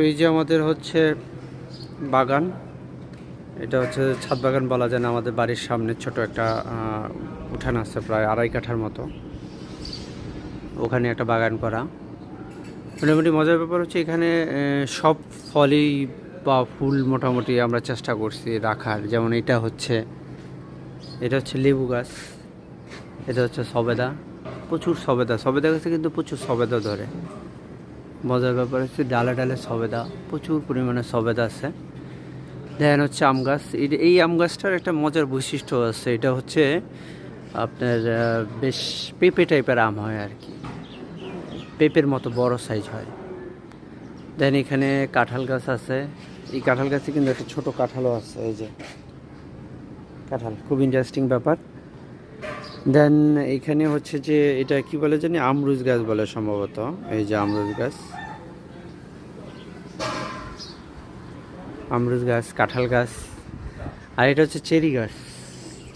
এই যে আমাদের হচ্ছে বাগান, এটা হচ্ছে ছাদ বাগান বলা যায় না, আমাদের বাড়ির সামনে ছোট একটা উঠান আছে প্রায় 2.5 কাঠার মতো, ওখানে একটা বাগান করা। মোটামুটি মজার ব্যাপার হচ্ছে এখানে সব ফলই বা ফুল মোটামুটি আমরা চেষ্টা করছি রাখার। যেমন এটা হচ্ছে লেবু গাছ, এটা হচ্ছে সবেদা, প্রচুর সবেদা গাছে কিন্তু প্রচুর সবেদা ধরে। মজার ব্যাপার হচ্ছে ডালে ডালে সবেদা, প্রচুর পরিমাণে সবেদা আছে। দেন হচ্ছে আম গাছ, এই আম গাছটার একটা মজার বৈশিষ্ট্য আছে, এটা হচ্ছে আপনার বেশ পেঁপে টাইপের আম হয় আর কি, পেঁপের মতো বড় সাইজ হয়। দেন এখানে কাঁঠাল গাছ আছে, এই কাঁঠাল গাছে কিন্তু একটা ছোট কাঁঠালও আছে, এই যে কাঁঠাল, খুব ইন্টারেস্টিং ব্যাপার। দেন এইখানে হচ্ছে যে এটা কি বলে জানি, আমরুজ গাছ বলে সম্ভবত, এই যে আমরুজ গাছ, কাঁঠাল গাছ। আর এটা হচ্ছে চেরি গাছ,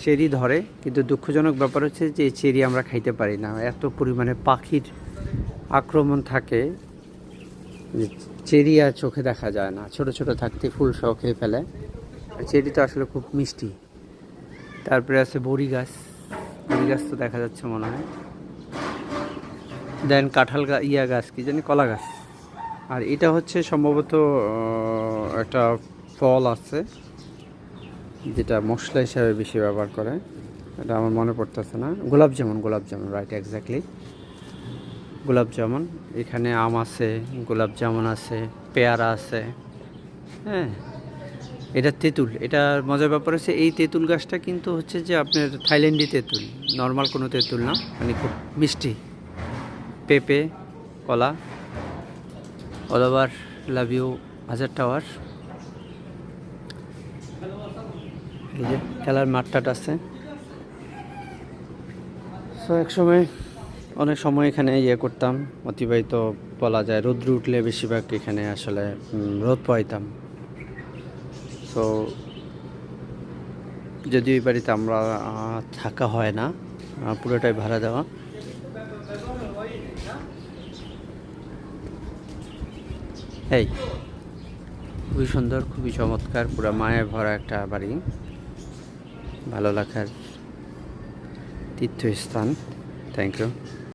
চেরি ধরে, কিন্তু দুঃখজনক ব্যাপার হচ্ছে যে এই চেরি আমরা খাইতে পারি না, এত পরিমাণে পাখির আক্রমণ থাকে যে চেরি আর চোখে দেখা যায় না, ছোট ছোট থাকতে ফুল সহ খেয়ে ফেলে। চেরি তো আসলে খুব মিষ্টি। তারপরে আছে বড়ি গাছ তো দেখা যাচ্ছে মনে হয়। দেন কাঁঠাল গাছ কি জানি, কলা গাছ। আর এটা হচ্ছে সম্ভবত একটা ফল আছে যেটা মশলা হিসাবে বেশি ব্যবহার করে, এটা আমার মনে পড়তেছে না। গোলাপ জামুন, রাইট, এক্স্যাক্টলি গোলাপ জামুন। এখানে আম আছে, গোলাপ জামুন আছে, পেয়ারা আছে। হ্যাঁ, এটা তেঁতুল। এটার মজার ব্যাপার হচ্ছে এই তেঁতুল গাছটা কিন্তু হচ্ছে যে আপনার থাইল্যান্ডি তেঁতুল, নর্মাল কোনো তেঁতুল না, মানে খুব মিষ্টি। পেঁপে, কলা, অল ওভার লাভ ইউ হাজার টাওয়ার। এই যে খেলার মাঠটাট আছে। সো একসময় অনেক সময় এখানে করতাম, অতিবাহিত বলা যায়। রৌদ্র উঠলে বেশিরভাগ এখানে আসলে রোদ পাইতাম। সো যদিও এই বাড়িতে আমরা থাকা হয় না, পুরোটাই ভাড়া দেওয়া। এই খুবই সুন্দর, খুবই চমৎকার, পুরো মায়ে ভরা একটা বাড়ি, ভালো লাগার তীর্থস্থান। Thank you.